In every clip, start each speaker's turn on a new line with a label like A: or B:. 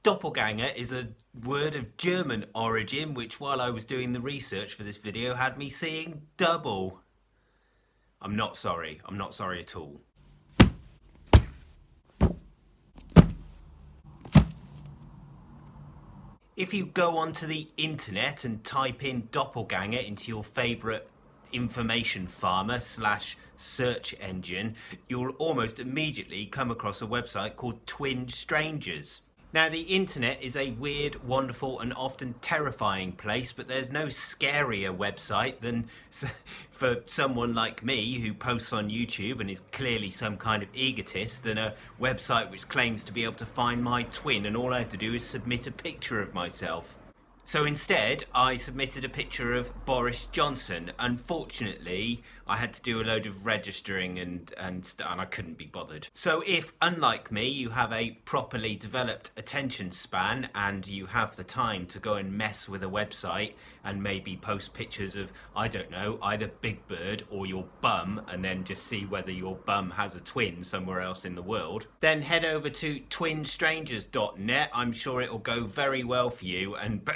A: Doppelganger is a word of German origin, which while I was doing the research for this video had me seeing double. I'm not sorry at all. If you go onto the internet and type in Doppelganger into your favourite information farmer / search engine, you'll almost immediately come across a website called Twin Strangers. Now, the internet is a weird, wonderful and often terrifying place, but there's no scarier website than for someone like me who posts on YouTube and is clearly some kind of egotist than a website which claims to be able to find my twin, and all I have to do is submit a picture of myself. So instead, I submitted a picture of Boris Johnson. Unfortunately, I had to do a load of registering and I couldn't be bothered. So if, unlike me, you have a properly developed attention span and you have the time to go and mess with a website and maybe post pictures of, I don't know, either Big Bird or your bum, and then just see whether your bum has a twin somewhere else in the world, then head over to twinstrangers.net. I'm sure it'll go very well for you, and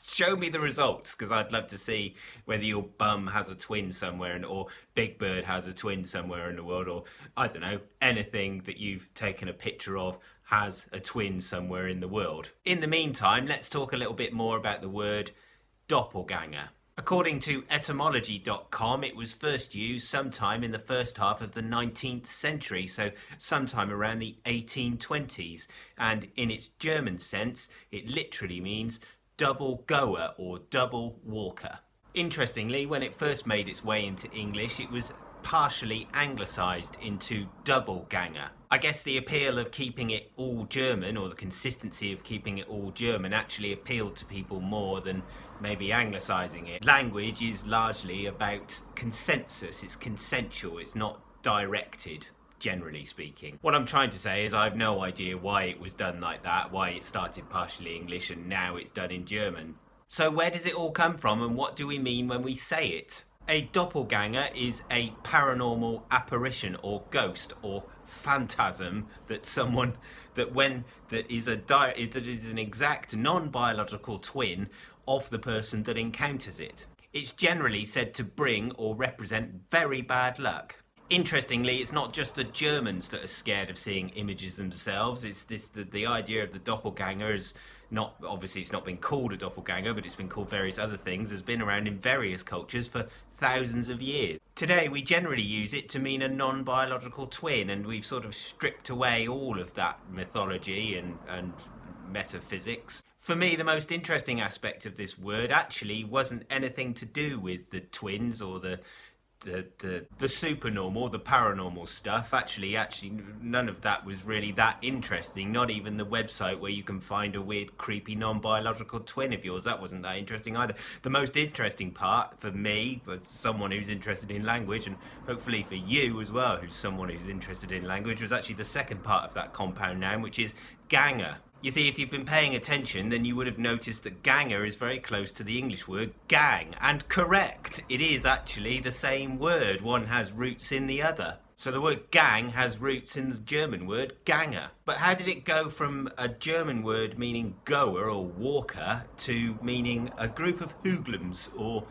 A: show me the results, because I'd love to see whether your bum has a twin somewhere, or Big Bird has a twin somewhere in the world, or I don't know, anything that you've taken a picture of has a twin somewhere in the world. In the meantime, let's talk a little bit more about the word doppelganger. According to etymology.com, it was first used sometime in the first half of the 19th century, so sometime around the 1820s, and in its German sense, it literally means double goer or double walker. Interestingly, when it first made its way into English, it was partially anglicised into double ganger. I guess the appeal of keeping it all German, or the consistency of keeping it all German, actually appealed to people more than maybe anglicising it. Language is largely about consensus, it's consensual, it's not directed, generally speaking. What I'm trying to say is I have no idea why it was done like that, why it started partially English and now it's done in German. So where does it all come from, and what do we mean when we say it? A doppelganger is a paranormal apparition or ghost or phantasm that is an exact non-biological twin of the person that encounters it. It's generally said to bring or represent very bad luck. Interestingly, it's not just the Germans that are scared of seeing images themselves. It's the idea of the doppelganger is not, obviously it's not been called a doppelganger, but it's been called various other things, has been around in various cultures for thousands of years. Today we generally use it to mean a non-biological twin, and we've sort of stripped away all of that mythology and metaphysics. For me, the most interesting aspect of this word actually wasn't anything to do with the twins or the supernormal, the paranormal stuff. Actually, none of that was really that interesting. Not even the website where you can find a weird, creepy, non-biological twin of yours. That wasn't that interesting either. The most interesting part for me, for someone who's interested in language, and hopefully for you as well, who's someone who's interested in language, was actually the second part of that compound noun, which is ganger. You see, if you've been paying attention, then you would have noticed that ganger is very close to the English word gang. And correct, it is actually the same word. One has roots in the other. So the word gang has roots in the German word ganger. But how did it go from a German word meaning goer or walker to meaning a group of hoodlums or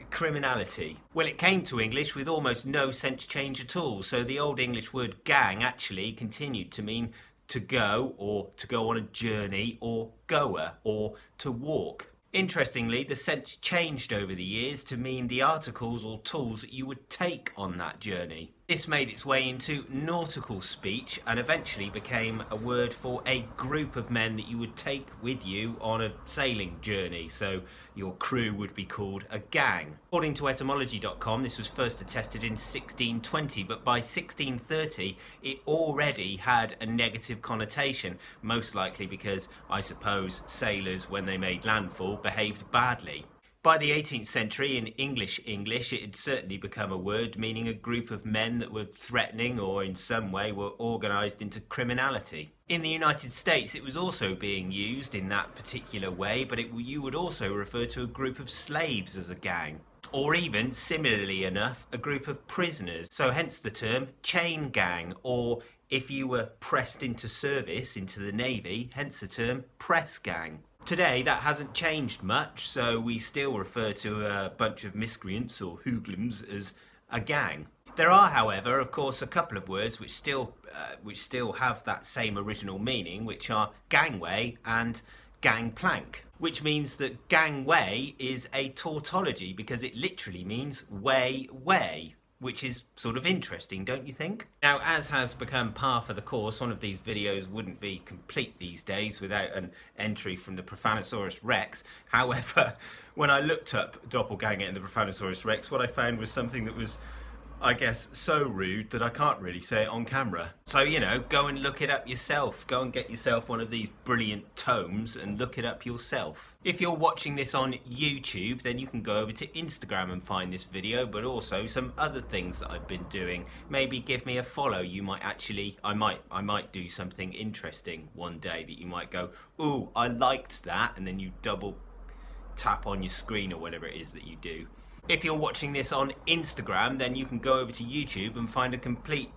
A: criminality? Well, it came to English with almost no sense change at all. So the Old English word gang actually continued to mean to go, or to go on a journey, or goer, or to walk. Interestingly, the sense changed over the years to mean the articles or tools that you would take on that journey. This made its way into nautical speech and eventually became a word for a group of men that you would take with you on a sailing journey. So your crew would be called a gang. According to etymology.com, this was first attested in 1620, but by 1630 it already had a negative connotation, most likely because, I suppose, sailors, when they made landfall, behaved badly. By the 18th century, in English, it had certainly become a word meaning a group of men that were threatening or in some way were organised into criminality. In the United States, it was also being used in that particular way, but you would also refer to a group of slaves as a gang. Or even, similarly enough, a group of prisoners. So hence the term chain gang or if you were pressed into service into the Navy, hence the term press gang. Today that hasn't changed much, so we still refer to a bunch of miscreants or hoodlums as a gang. There are, however, of course, a couple of words which still have that same original meaning, which are gangway and gangplank, which means that gangway is a tautology because it literally means way, which is sort of interesting, don't you think? Now, as has become par for the course, one of these videos wouldn't be complete these days without an entry from the Profanosaurus Rex. However, when I looked up Doppelganger and the Profanosaurus Rex, what I found was something that was, I guess, so rude that I can't really say it on camera. So, you know, go and look it up yourself. Go and get yourself one of these brilliant tomes and look it up yourself. If you're watching this on YouTube, then you can go over to Instagram and find this video, but also some other things that I've been doing. Maybe give me a follow. You might actually, I might do something interesting one day that you might go, ooh, I liked that, and then you double tap on your screen or whatever it is that you do. If you're watching this on Instagram, then you can go over to YouTube and find a complete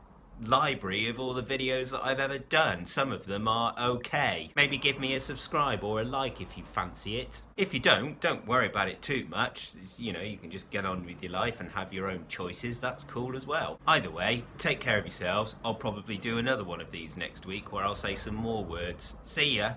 A: library of all the videos that I've ever done. Some of them are okay. Maybe give me a subscribe or a like if you fancy it. If you don't worry about it too much. You know, you can just get on with your life and have your own choices. That's cool as well. Either way, take care of yourselves. I'll probably do another one of these next week where I'll say some more words. See ya.